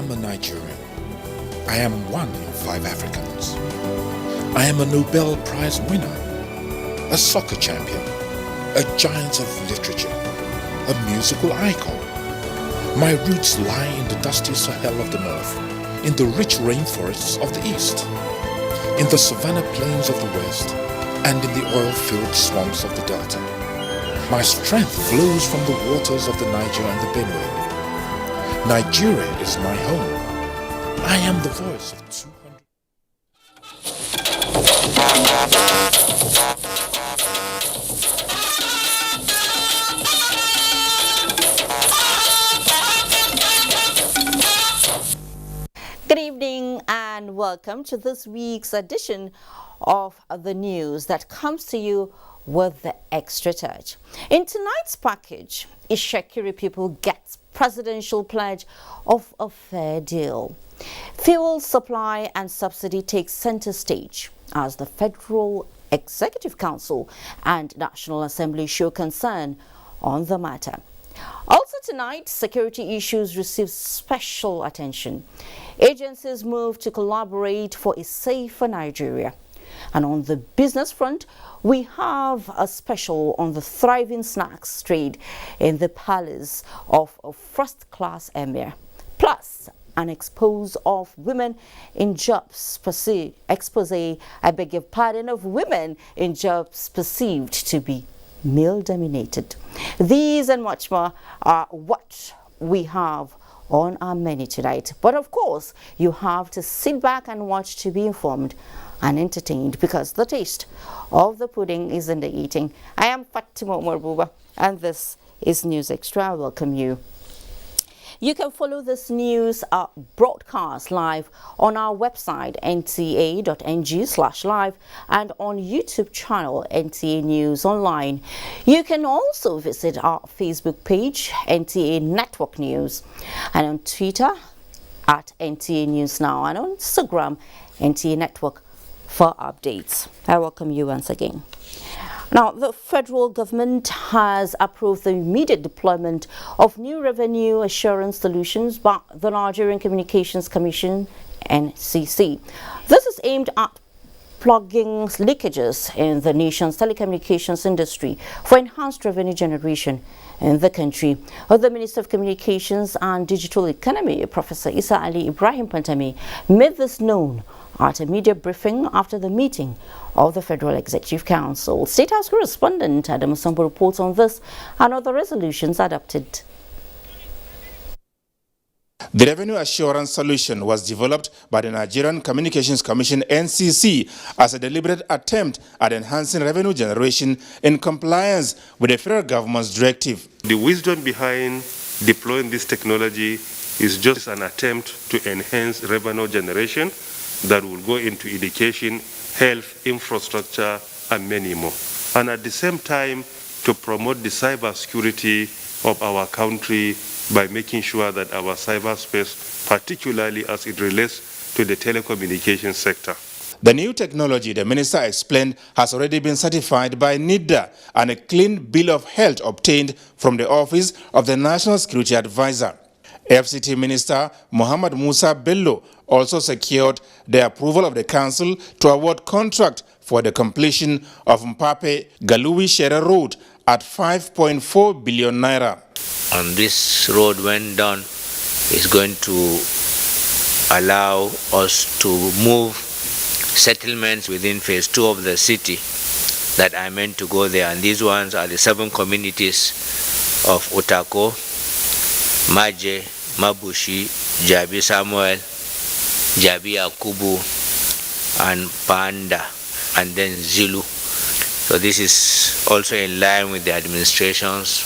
am a Nigerian. I am one in 5 Africans. I am a Nobel Prize winner, a soccer champion, a giant of literature, a musical icon. My roots lie in the dusty Sahel of the north, in the rich rainforests of the east, in the savanna plains of the west, and in the oil-filled swamps of the delta. My strength flows from the waters of the Niger and the Benue. Nigeria is my home. I am the voice of 200. Good evening and welcome to this week's edition of the news that comes to you with the extra touch. In tonight's package, Ishekiri people gets presidential pledge of a fair deal. Fuel supply and subsidy takes center stage as the Federal Executive Council and National Assembly show concern on the matter. Also tonight, security issues receive special attention. Agencies move to collaborate for a safer Nigeria. And on the business front, we have a special on the thriving snacks trade in the palace of a first-class emir. Plus, an expose of women in jobs of women in jobs perceived to be male-dominated. These and much more are what we have on our menu tonight. But of course, you have to sit back and watch to be informed and entertained, because the taste of the pudding is in the eating. I am Fatima Marbuba, and this is News Extra. I welcome you. You can follow this news broadcast live on our website nta.ng/live and on YouTube channel NTA News Online. You can also visit our Facebook page NTA Network News, and on Twitter at NTA News Now, and on Instagram NTA Network for updates. I welcome you once again. Now, the federal government has approved the immediate deployment of new revenue assurance solutions by the Nigerian Communications Commission, NCC. This is aimed at plugging leakages in the nation's telecommunications industry for enhanced revenue generation in the country. The Minister of Communications and Digital Economy, Professor Isa Ali Ibrahim Pantami, made this known at a media briefing after the meeting of the Federal Executive Council. State House correspondent Adam Sambo reports on this and other resolutions adopted. The revenue assurance solution was developed by the Nigerian Communications Commission (NCC) as a deliberate attempt at enhancing revenue generation in compliance with the federal government's directive. The wisdom behind deploying this technology is just an attempt to enhance revenue generation that will go into education, health, infrastructure, and many more. And at the same time, to promote the cyber security of our country by making sure that our cyberspace, particularly as it relates to the telecommunications sector. The new technology, the minister explained, has already been certified by NIDA and a clean bill of health obtained from the Office of the National Security Advisor. FCT Minister Muhammad Musa Bello also secured the approval of the council to award contract for the completion of Mpape Galuwi Shere Road at 5.4 billion naira. And this road, when done, is going to allow us to move settlements within phase 2 of the city that are meant to go there. And these ones are the 7 communities of Otako, Maje, Mabushi, Jabi Samuel, Jabi Akubu, and Panda, and then Zilu. So this is also in line with the administration's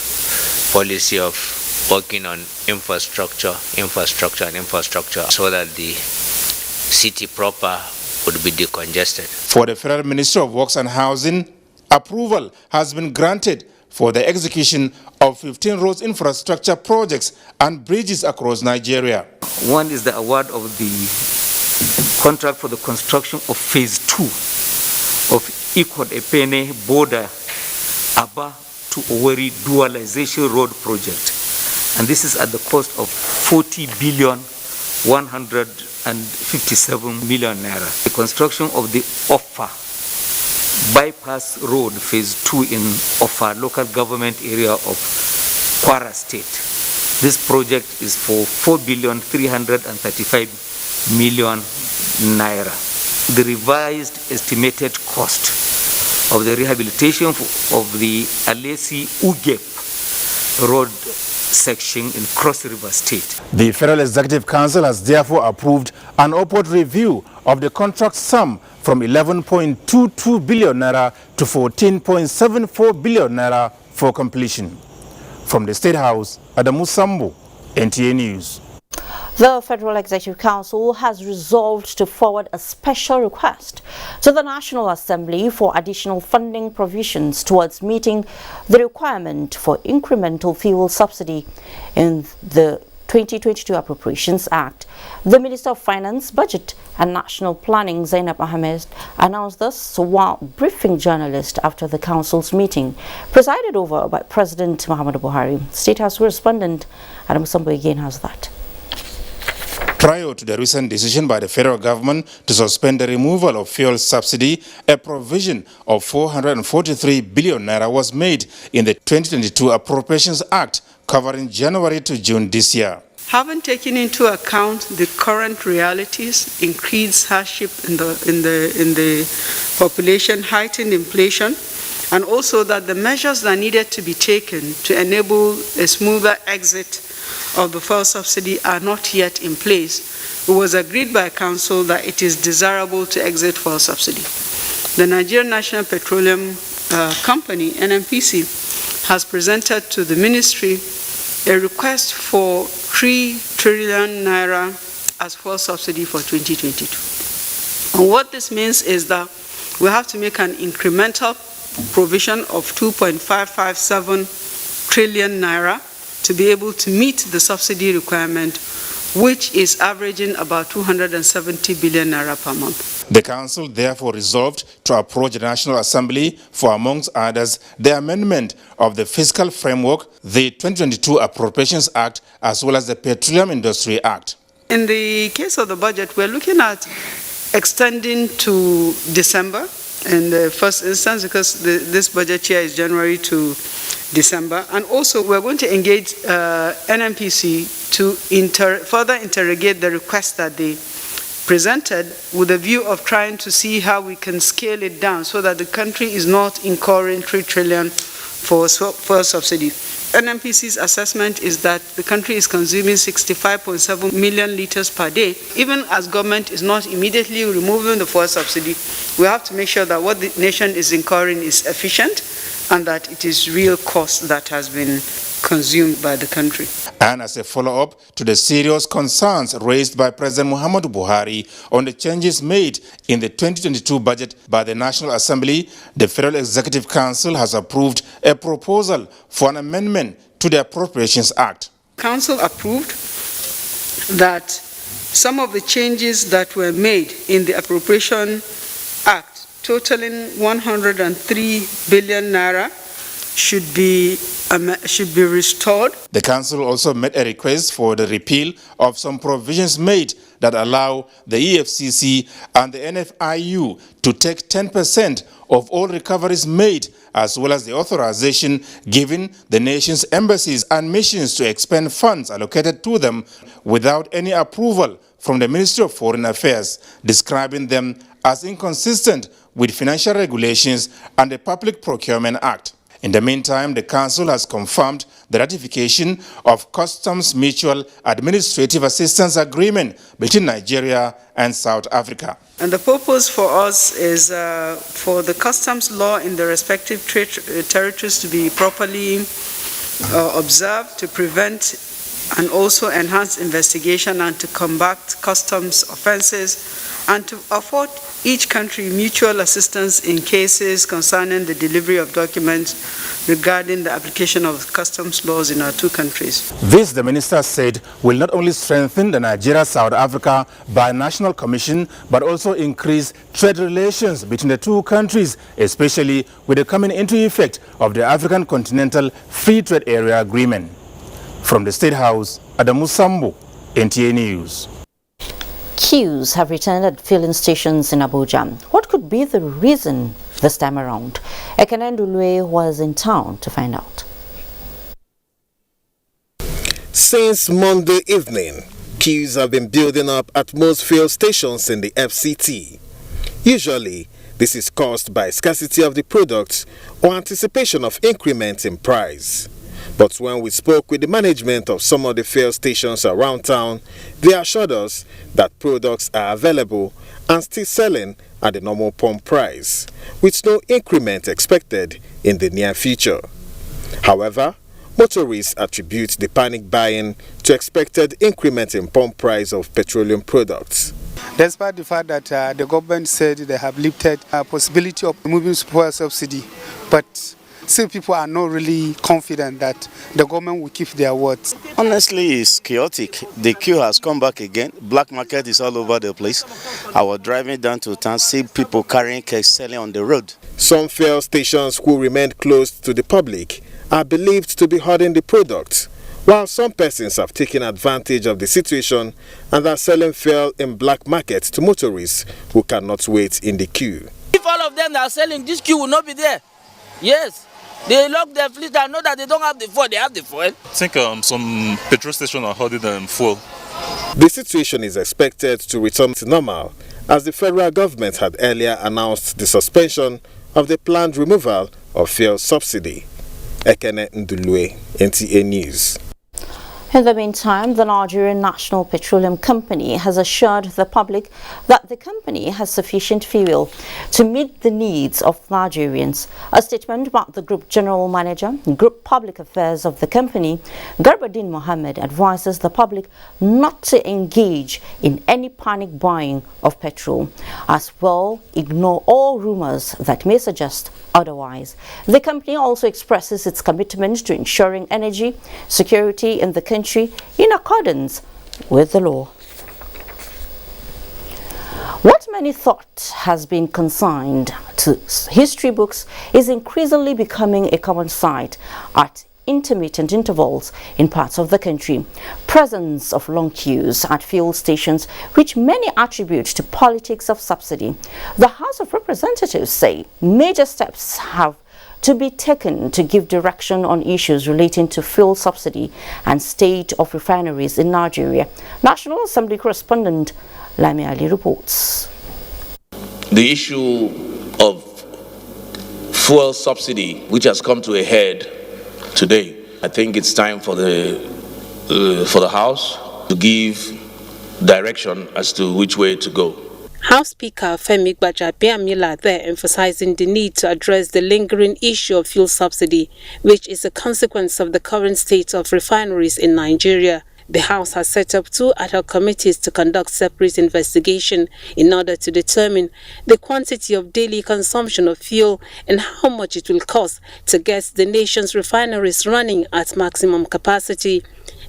policy of working on infrastructure, so that the city proper would be decongested. For the Federal Ministry of Works and Housing, approval has been granted for the execution of 15 roads infrastructure projects and bridges across Nigeria. One is the award of the contract for the construction of phase 2 of Ikot-Epene border Aba to Owerri dualization road project. And this is at the cost of 40 billion 157 million naira. The construction of the Offa bypass road phase 2 in Offa local government area of Kwara State. This project is for 4,335 million naira. The revised estimated cost of the rehabilitation of the Alesi-Ugep road section in Cross River State. The Federal Executive Council has therefore approved an upward review of the contract sum from 11.22 billion naira to 14.74 billion naira for completion. From the State House, Adamu Sambo, NTA News. The Federal Executive Council has resolved to forward a special request to the National Assembly for additional funding provisions towards meeting the requirement for incremental fuel subsidy in the 2022 Appropriations Act. The Minister of Finance, Budget and National Planning, Zainab Ahmed, announced this while briefing journalists after the Council's meeting, presided over by President Muhammadu Buhari. State House correspondent Adam Sambo again has that. Prior to the recent decision by the federal government to suspend the removal of fuel subsidy, a provision of 443 billion naira was made in the 2022 Appropriations Act covering January to June this year. Having taken into account the current realities, increased hardship in the population, heightened inflation, and also that the measures that needed to be taken to enable a smoother exit of the fuel subsidy are not yet in place, it was agreed by Council that it is desirable to exit fuel subsidy. The Nigerian National Petroleum Company, NNPC, has presented to the Ministry a request for 3 trillion naira as fuel subsidy for 2022. And what this means is that we have to make an incremental provision of 2.557 trillion naira to be able to meet the subsidy requirement, which is averaging about 270 billion naira per month. The Council therefore resolved to approach the National Assembly for, amongst others, the amendment of the Fiscal Framework, the 2022 Appropriations Act, as well as the Petroleum Industry Act. In the case of the budget, we're looking at extending to December in the first instance, because this budget year is January to December. And also, we're going to engage NNPC to further interrogate the request that they presented with a view of trying to see how we can scale it down so that the country is not incurring 3 trillion for subsidy. NNPC's assessment is that the country is consuming 65.7 million liters per day. Even as government is not immediately removing the fuel subsidy, we have to make sure that what the nation is incurring is efficient and that it is real cost that has been consumed by the country. And as a follow-up to the serious concerns raised by President Muhammadu Buhari on the changes made in the 2022 budget by the National Assembly, the Federal Executive Council has approved a proposal for an amendment to the Appropriations Act. Council approved that some of the changes that were made in the Appropriation Act, totaling 103 billion naira, should be restored. The Council also made a request for the repeal of some provisions made that allow the EFCC and the NFIU to take 10% of all recoveries made, as well as the authorization given the nation's embassies and missions to expend funds allocated to them without any approval from the Ministry of Foreign Affairs, describing them as inconsistent with financial regulations and the Public Procurement Act. In the meantime, the Council has confirmed the ratification of Customs Mutual Administrative Assistance Agreement between Nigeria and South Africa. And the purpose for us is for the customs law in the respective territories to be properly observed, to prevent and also enhance investigation and to combat customs offenses, and to afford each country mutual assistance in cases concerning the delivery of documents regarding the application of customs laws in our two countries. This, the minister said, will not only strengthen the Nigeria-South Africa Binational Commission, but also increase trade relations between the two countries, especially with the coming into effect of the African Continental Free Trade Area Agreement. From the State House, Adamu Sambo, NTA News. Queues have returned at filling stations in Abuja. What could be the reason this time around? Ekenendulwe was in town to find out. Since Monday evening, queues have been building up at most fuel stations in the FCT. Usually, this is caused by scarcity of the product or anticipation of increment in price. But when we spoke with the management of some of the fuel stations around town, they assured us that products are available and still selling at the normal pump price, with no increment expected in the near future. However, motorists attribute the panic buying to expected increment in pump price of petroleum products. Despite the fact that the government said they have lifted a possibility of removing fuel subsidy, but still people are not really confident that the government will keep their words. Honestly, it's chaotic. The queue has come back again. Black market is all over the place. I was driving down to town, see people carrying cakes selling on the road. Some fuel stations who remained closed to the public are believed to be hoarding the product, while some persons have taken advantage of the situation and are selling fuel in black markets to motorists who cannot wait in the queue. If all of them are selling, this queue will not be there. Yes. They lock their fleet and know that they don't have the fuel, they have the fuel. I think some petrol stations are holding fuel. The situation is expected to return to normal as the federal government had earlier announced the suspension of the planned removal of fuel subsidy. Ekenendulwe, NTA News. In the meantime, the Nigerian National Petroleum Company has assured the public that the company has sufficient fuel to meet the needs of Nigerians. A statement by the Group General Manager, Group Public Affairs of the company, Garbadin Mohammed, advises the public not to engage in any panic buying of petrol, as well ignore all rumors that may suggest otherwise. The company also expresses its commitment to ensuring energy security in the country in accordance with the law. What many thought has been consigned to history books is increasingly becoming a common sight at intermittent intervals in parts of the country. Presence of long queues at fuel stations, which many attribute to politics of subsidy. The House of Representatives say major steps have to be taken to give direction on issues relating to fuel subsidy and state of refineries in Nigeria. National Assembly correspondent Lami Ali reports. The issue of fuel subsidy, which has come to a head today, I think it's time for the House to give direction as to which way to go. House Speaker Femi Gbajabiamila there emphasizing the need to address the lingering issue of fuel subsidy, which is a consequence of the current state of refineries in Nigeria. The House has set up 2 ad hoc committees to conduct separate investigation in order to determine the quantity of daily consumption of fuel and how much it will cost to get the nation's refineries running at maximum capacity.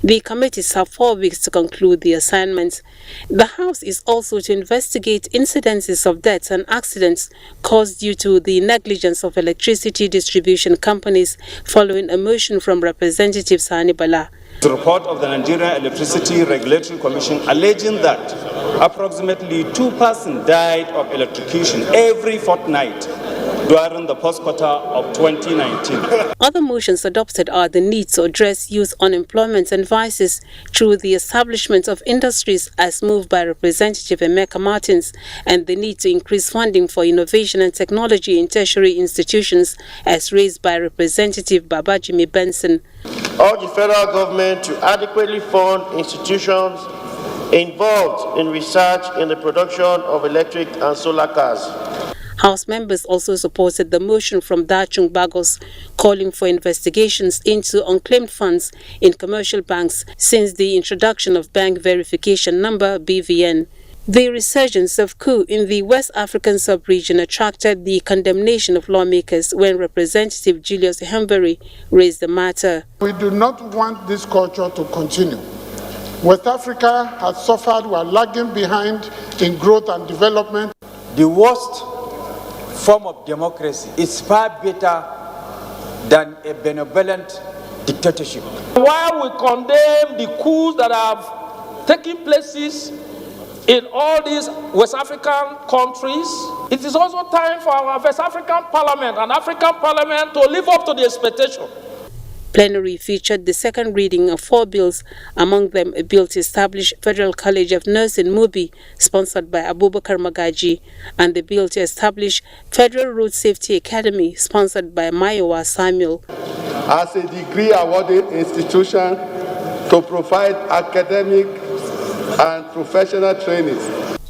The committees have 4 weeks to conclude the assignment. The House is also to investigate incidences of deaths and accidents caused due to the negligence of electricity distribution companies following a motion from Representative Sani Bala. The report of the Nigerian Electricity Regulatory Commission alleging that approximately 2 persons died of electrocution every fortnight during the first quarter of 2019. Other motions adopted are the need to address youth unemployment and vices through the establishment of industries as moved by Representative Emeka Martins, and the need to increase funding for innovation and technology in tertiary institutions as raised by Representative Babajimi Benson. Urge the federal government to adequately fund institutions involved in research in the production of electric and solar cars. House members also supported the motion from Dachung Bagos calling for investigations into unclaimed funds in commercial banks since the introduction of Bank Verification Number (BVN). The resurgence of coup in the West African sub-region attracted the condemnation of lawmakers when Representative Julius Hembury raised the matter. We do not want this culture to continue. West Africa has suffered while lagging behind in growth and development. The worst form of democracy is far better than a benevolent dictatorship. While we condemn the coups that have taken places in all these West African countries. It is also time for our West African Parliament and African Parliament to live up to the expectation. Plenary featured the second reading of 4 bills, among them a bill to establish Federal College of Nursing Mubi, sponsored by Abubakar Magaji, and the bill to establish Federal Road Safety Academy, sponsored by Mayowa Samuel. As a degree-awarded institution to provide academic and professional training.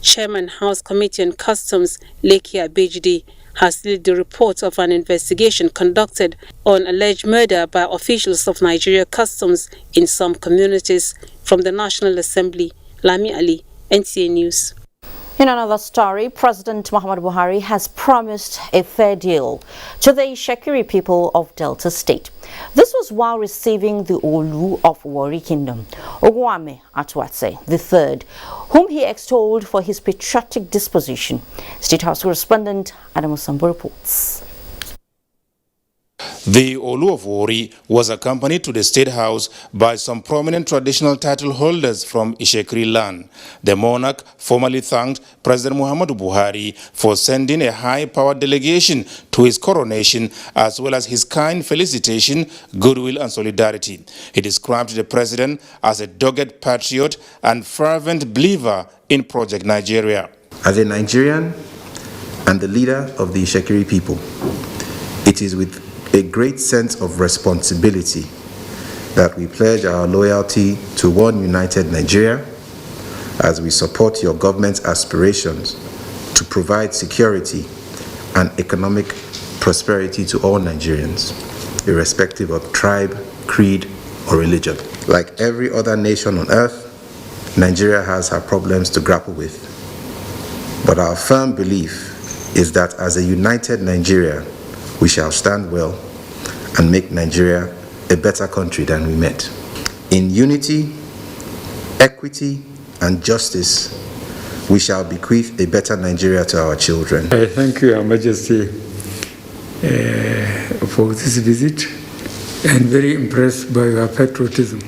Chairman House Committee on Customs, Lekia Bejdi, has led the report of an investigation conducted on alleged murder by officials of Nigeria Customs in some communities. From the National Assembly, Lami Ali, NTA News. In another story, President Muhammadu Buhari has promised a fair deal to the Ishekiri people of Delta State. This was while receiving the Olu of Warri Kingdom, Ogwame Atwatse III, whom he extolled for his patriotic disposition. State House correspondent Adamu Sambo reports. The Olu of Warri was accompanied to the State House by some prominent traditional title holders from Ishekiri land. The monarch formally thanked President Muhammadu Buhari for sending a high-powered delegation to his coronation, as well as his kind felicitation, goodwill and solidarity. He described the president as a dogged patriot and fervent believer in Project Nigeria. As a Nigerian and the leader of the Ishekiri people, it is with a great sense of responsibility that we pledge our loyalty to one united Nigeria as we support your government's aspirations to provide security and economic prosperity to all Nigerians, irrespective of tribe, creed, or religion. Like every other nation on earth, Nigeria has her problems to grapple with. But our firm belief is that as a united Nigeria, we shall stand well and make Nigeria a better country than we met. In unity, equity, and justice, we shall bequeath a better Nigeria to our children. I thank you, Your Majesty, for this visit, and very impressed by your patriotism.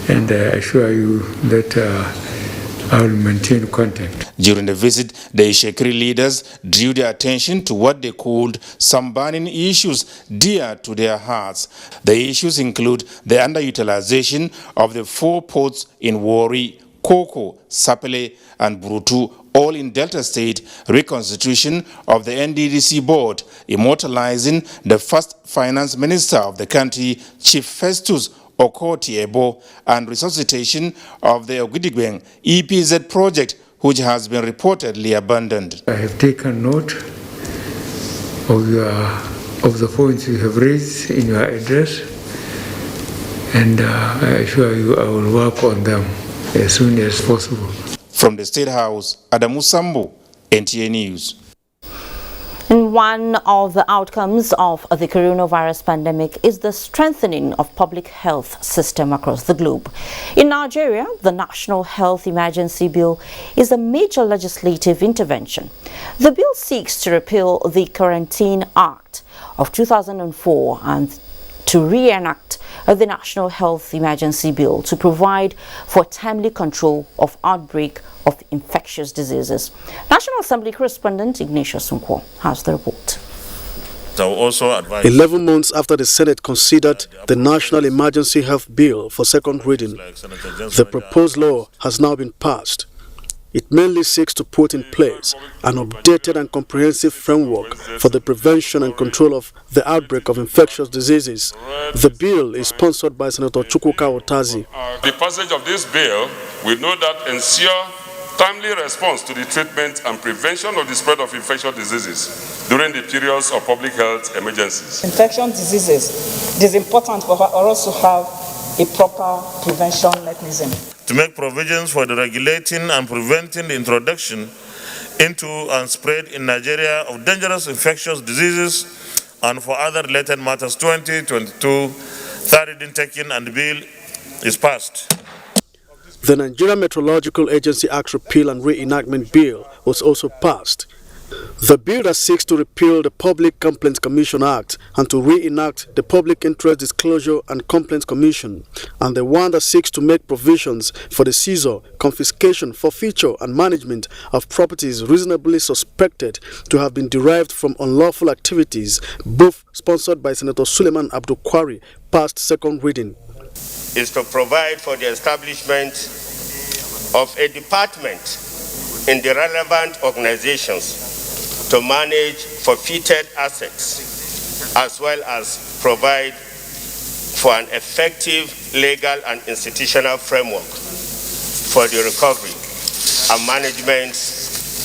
And I assure you that I will maintain contact. During the visit, the Ishekiri leaders drew their attention to what they called some burning issues dear to their hearts. The issues include the underutilization of the 4 ports in Warri, Koko, Sapele, and Brutu, all in Delta State, reconstitution of the NDDC board, immortalizing the first finance minister of the country, Chief Festus Okoti Ebo, and resuscitation of the Ogidigbeng EPZ project, which has been reportedly abandoned. I have taken note of the points you have raised in your address, and I assure you I will work on them as soon as possible. From the State House, Adamu Sambo, NTA News. And one of the outcomes of the coronavirus pandemic is the strengthening of public health system across the globe. In Nigeria, the National Health Emergency Bill is a major legislative intervention. The bill seeks to repeal the Quarantine Act of 2004 and to reenact the National Health Emergency Bill to provide for timely control of outbreak of infectious diseases. National Assembly correspondent Ignatius Sunko has the report. 11 months after the Senate considered the National Emergency Health Bill for second reading, the proposed law has now been passed. It mainly seeks to put in place an updated and comprehensive framework for the prevention and control of the outbreak of infectious diseases. The bill is sponsored by Senator Chukwuka Otazi. The passage of this bill will no doubt ensure timely response to the treatment and prevention of the spread of infectious diseases during the periods of public health emergencies. Infectious diseases, it is important for us to have a proper prevention mechanism. To make provisions for the regulating and preventing the introduction into and spread in Nigeria of dangerous infectious diseases and for other related matters. 2022, third reading taken and the bill is passed. The Nigerian Meteorological Agency Act Repeal and Reenactment Bill was also passed. The bill that seeks to repeal the Public Complaints Commission Act and to reenact the Public Interest Disclosure and Complaints Commission, and the one that seeks to make provisions for the seizure, confiscation, forfeiture and management of properties reasonably suspected to have been derived from unlawful activities, both sponsored by Senator Suleiman Abdul Kwari, passed second reading. Is to provide for the establishment of a department in the relevant organizations to manage forfeited assets, as well as provide for an effective legal and institutional framework for the recovery and management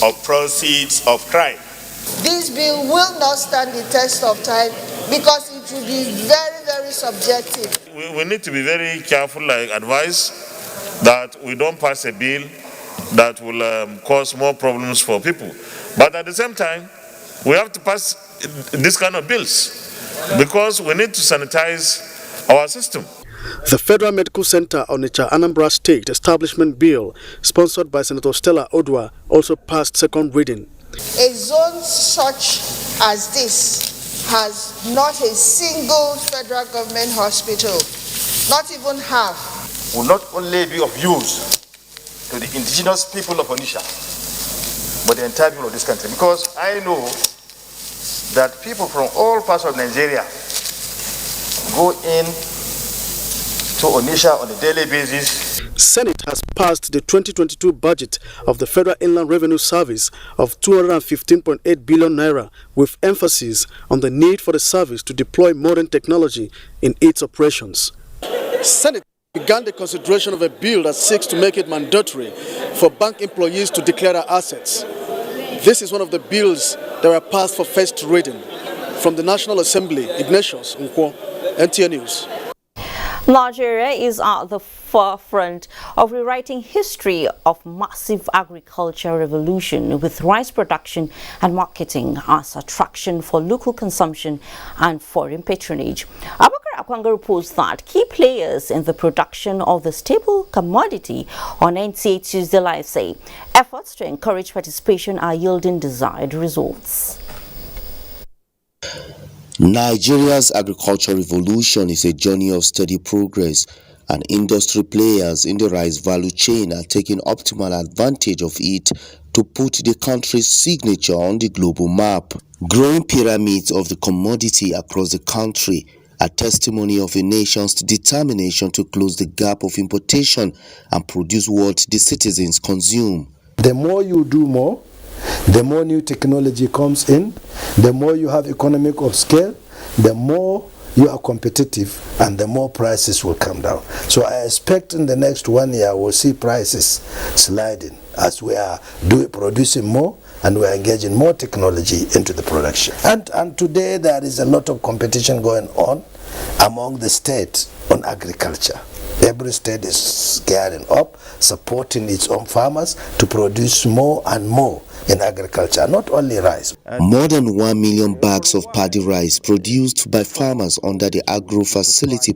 of proceeds of crime. This bill will not stand the test of time because it will be very, very subjective. We need to be very careful, like advise, that we don't pass a bill that will cause more problems for people. But at the same time, we have to pass this kind of bills because we need to sanitize our system. The Federal Medical Center Onitsha Anambra State Establishment Bill, sponsored by Senator Stella Odwa, also passed second reading. A zone such as this has not a single federal government hospital, not even half. Will not only be of use to the indigenous people of Onitsha, but the entire people of this country. Because I know that people from all parts of Nigeria go in to Onitsha on a daily basis. Senate has passed the 2022 budget of the Federal Inland Revenue Service of 215.8 billion naira, with emphasis on the need for the service to deploy modern technology in its operations. Senate began the consideration of a bill that seeks to make it mandatory for bank employees to declare their assets. This is one of the bills that were passed for first reading. From the National Assembly, Ignatius Nkwo, NTA News. Nigeria is at the forefront of rewriting history of massive agriculture revolution, with rice production and marketing as attraction for local consumption and foreign patronage. Abubakar Akwanga reports that key players in the production of the staple commodity on NTA Tuesday Live say efforts to encourage participation are yielding desired results. Nigeria's agricultural revolution is a journey of steady progress, and industry players in the rice value chain are taking optimal advantage of it to put the country's signature on the global map. Growing pyramids of the commodity across the country are testimony of a nation's determination to close the gap of importation and produce what the citizens consume. The more you do more, the more new technology comes in, the more you have economic of scale, the more you are competitive, and the more prices will come down. So I expect in the next 1 year we'll see prices sliding as we are producing more and we are engaging more technology into the production. And today there is a lot of competition going on among the states on agriculture. Every state is gearing up, supporting its own farmers to produce more and more in agriculture, not only rice. More than 1 million bags of paddy rice produced by farmers under the agro facility